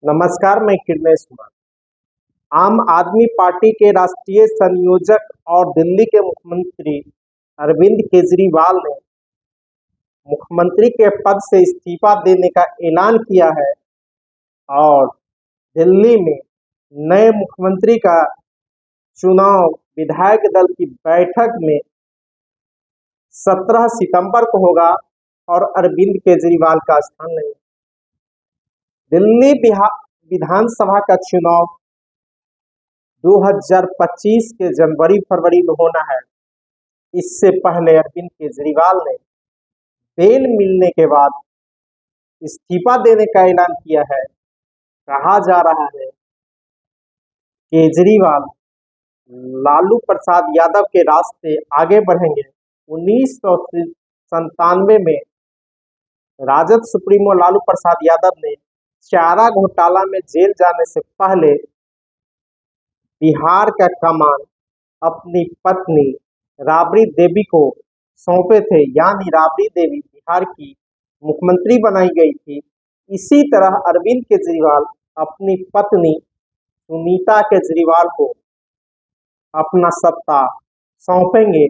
नमस्कार, मैं किरणेश कुमार। आम आदमी पार्टी के राष्ट्रीय संयोजक और दिल्ली के मुख्यमंत्री अरविंद केजरीवाल ने मुख्यमंत्री के पद से इस्तीफा देने का ऐलान किया है और दिल्ली में नए मुख्यमंत्री का चुनाव विधायक दल की बैठक में 17 सितंबर को होगा और अरविंद केजरीवाल का स्थान नहीं। दिल्ली विधानसभा का चुनाव 2025 के जनवरी फरवरी में होना है। इससे पहले अरविंद केजरीवाल ने बेल मिलने के बाद इस्तीफा देने का ऐलान किया है। कहा जा रहा है केजरीवाल लालू प्रसाद यादव के रास्ते आगे बढ़ेंगे। 1997 में राजद सुप्रीमो लालू प्रसाद यादव ने चारा घोटाला में जेल जाने से पहले बिहार का कमान अपनी पत्नी राबड़ी देवी को सौंपे थे, यानी राबड़ी देवी बिहार की मुख्यमंत्री बनाई गई थी। इसी तरह अरविंद केजरीवाल अपनी पत्नी सुनीता केजरीवाल को अपना सत्ता सौंपेंगे।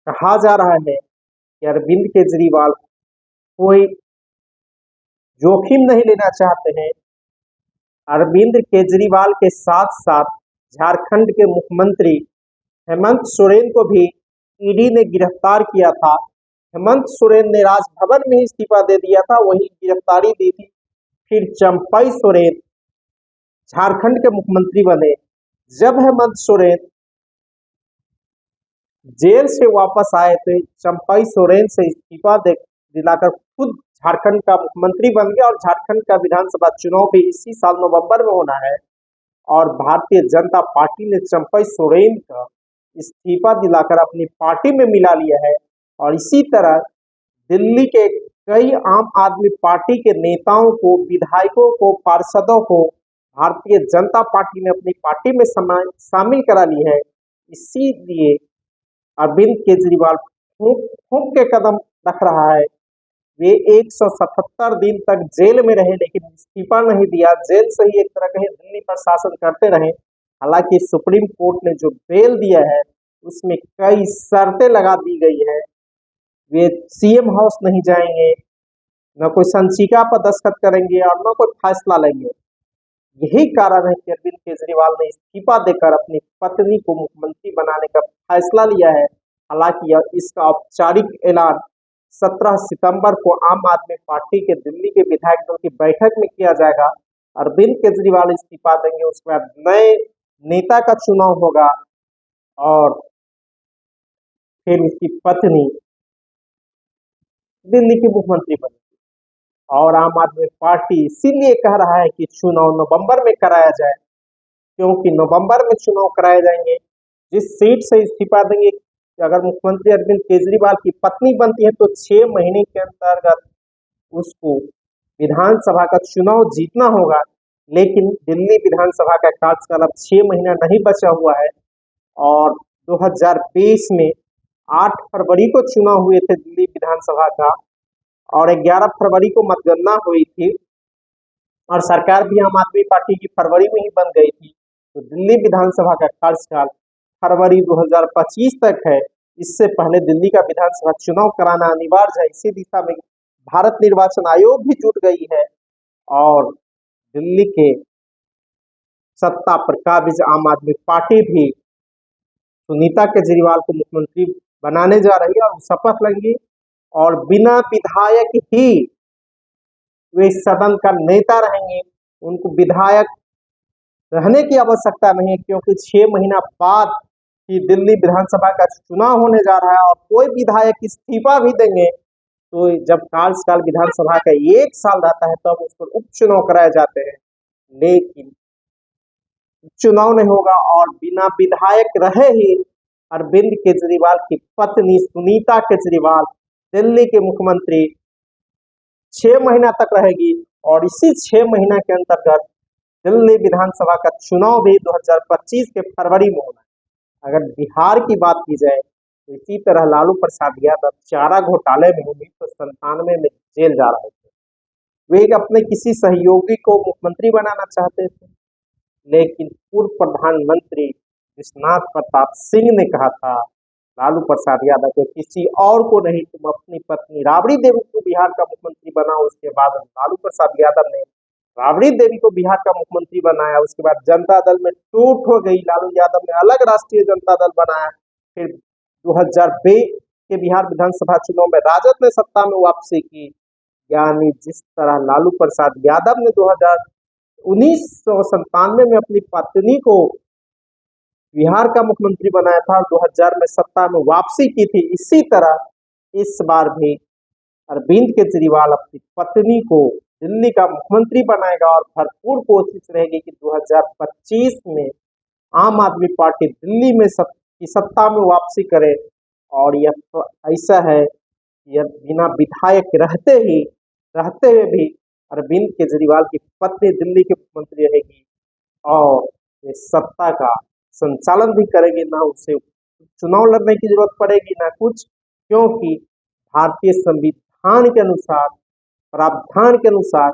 कहा जा रहा है कि अरविंद केजरीवाल कोई जोखिम नहीं लेना चाहते हैं। अरविंद केजरीवाल के साथ साथ झारखंड के मुख्यमंत्री हेमंत सोरेन को भी ईडी ने गिरफ्तार किया था। हेमंत सोरेन ने राजभवन में इस्तीफा दे दिया था, वही गिरफ्तारी दी थी। फिर चंपई सोरेन झारखंड के मुख्यमंत्री बने। जब हेमंत सोरेन जेल से वापस आए थे, चंपई सोरेन से इस्तीफा दिलाकर खुद झारखंड का मुख्यमंत्री बन गया और झारखंड का विधानसभा चुनाव भी इसी साल नवंबर में होना है। और भारतीय जनता पार्टी ने चंपई सोरेन का इस्तीफा दिलाकर अपनी पार्टी में मिला लिया है। और इसी तरह दिल्ली के कई आम आदमी पार्टी के नेताओं को, विधायकों को, पार्षदों को भारतीय जनता पार्टी ने अपनी पार्टी में शामिल करा ली है। इसीलिए अरविंद केजरीवाल फूंक फूंक के कदम रख रहा है। वे 177 दिन तक जेल में रहे लेकिन इस्तीफा नहीं दिया। जेल से ही एक तरह कहीं दिल्ली पर शासन करते रहे। हालांकि सुप्रीम कोर्ट ने जो बेल दिया है उसमें कई शर्तें लगा दी गई है। वे सीएम हाउस नहीं जाएंगे, न कोई संचिका पर दस्तखत करेंगे और न कोई फैसला लेंगे। यही कारण है कि अरविंद केजरीवाल ने इस्तीफा देकर अपनी पत्नी को मुख्यमंत्री बनाने का फैसला लिया है। हालांकि इसका औपचारिक ऐलान 17 सितंबर को आम आदमी पार्टी के दिल्ली के विधायक दल की बैठक में किया जाएगा। अरविंद केजरीवाल इस्तीफा देंगे, उसके बाद नए नेता का चुनाव होगा और फिर उसकी पत्नी दिल्ली की मुख्यमंत्री बनेगी। और आम आदमी पार्टी इसीलिए कह रहा है कि चुनाव नवंबर में कराया जाए, क्योंकि नवंबर में चुनाव कराए जाएंगे। जिस सीट से इस्तीफा देंगे, अगर मुख्यमंत्री अरविंद केजरीवाल की पत्नी बनती है तो 6 महीने के अंतर्गत उसको विधानसभा का चुनाव जीतना होगा। लेकिन दिल्ली विधानसभा का कार्यकाल अब 6 महीना नहीं बचा हुआ है और 2020 में 8 फरवरी को चुनाव हुए थे दिल्ली विधानसभा का और 11 फरवरी को मतगणना हुई थी और सरकार भी आम आदमी पार्टी की फरवरी में ही बन गई थी। तो दिल्ली विधानसभा का कार्यकाल फरवरी 2025 तक है। इससे पहले दिल्ली का विधानसभा चुनाव कराना अनिवार्य है। इसी दिशा में भारत निर्वाचन आयोग भी जुट गई है और दिल्ली के सत्ता पर काबिज आम आदमी पार्टी भी सुनीता केजरीवाल को मुख्यमंत्री बनाने जा रही है और शपथ लेंगी और बिना विधायक ही वे सदन का नेता रहेंगे। उनको विधायक रहने की आवश्यकता नहीं है, क्योंकि 6 महीना बाद ही दिल्ली विधानसभा का चुनाव होने जा रहा है और कोई विधायक इस्तीफा भी देंगे तो जब कार्यकाल विधानसभा का 1 साल रहता है तब उस पर उपचुनाव कराए जाते हैं। लेकिन चुनाव नहीं होगा और बिना विधायक रहे ही अरविंद केजरीवाल की पत्नी सुनीता केजरीवाल दिल्ली के मुख्यमंत्री 6 महीना तक रहेगी और इसी 6 महीना के अंतर्गत दिल्ली विधानसभा का चुनाव भी 2025 के फरवरी में होना है। अगर बिहार की बात की जाए तो इसी तरह लालू प्रसाद यादव चारा घोटाले में 1997 में जेल जा रहे थे। वे अपने किसी सहयोगी को मुख्यमंत्री बनाना चाहते थे, लेकिन पूर्व प्रधानमंत्री विश्वनाथ प्रताप सिंह ने कहा था लालू प्रसाद यादव को, किसी और को नहीं, तुम अपनी पत्नी राबड़ी देवी को बिहार का मुख्यमंत्री बनाओ। उसके बाद लालू प्रसाद यादव ने राबड़ी देवी को बिहार का मुख्यमंत्री बनाया। उसके बाद जनता दल में टूट हो गई, लालू यादव ने अलग राष्ट्रीय जनता दल बनाया। फिर 2020 के बिहार विधानसभा चुनाव में राजद ने सत्ता में वापसी की। यानी जिस तरह लालू प्रसाद यादव ने 1997 में अपनी पत्नी को बिहार का मुख्यमंत्री बनाया था और 2000 में सत्ता में वापसी की थी, इसी तरह इस बार भी अरविंद केजरीवाल अपनी पत्नी को दिल्ली का मुख्यमंत्री बनाएगा और भरपूर कोशिश रहेगी कि 2025 में आम आदमी पार्टी दिल्ली में सत्ता में वापसी करे। और यह तो ऐसा है, यह बिना विधायक रहते हुए भी अरविंद केजरीवाल की पत्नी दिल्ली के मुख्यमंत्री रहेगी और वे सत्ता का संचालन भी करेगी। ना उसे चुनाव लड़ने की जरूरत पड़ेगी ना कुछ, क्योंकि भारतीय संविधान के अनुसार, प्रावधान के अनुसार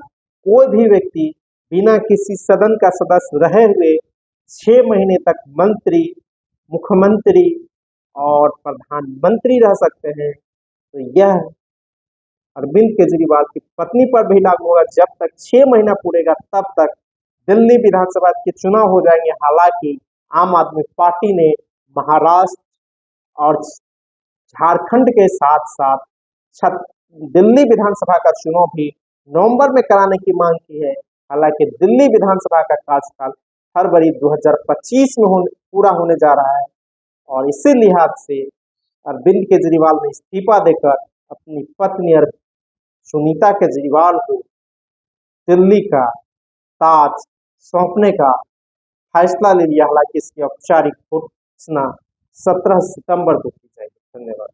कोई भी व्यक्ति बिना किसी सदन का सदस्य रहे हुए 6 महीने तक मंत्री, मुख्यमंत्री और प्रधानमंत्री रह सकते हैं। तो यह अरविंद केजरीवाल की पत्नी पर भी लागू होगा। जब तक 6 महीना पूरेगा तब तक दिल्ली विधानसभा के चुनाव हो जाएंगे। हालांकि आम आदमी पार्टी ने महाराष्ट्र और झारखंड के साथ साथ दिल्ली विधानसभा का चुनाव भी नवंबर में कराने की मांग की है। हालांकि दिल्ली विधानसभा का कार्यकाल फरवरी 2025 में पूरा होने जा रहा है और इसी लिहाज से अरविंद केजरीवाल ने इस्तीफा देकर अपनी पत्नी सुनीता केजरीवाल को दिल्ली का ताज सौंपने का फैसला ले लिया। हालांकि इसकी औपचारिक घोषणा 17 सितंबर को की जाएगी। धन्यवाद।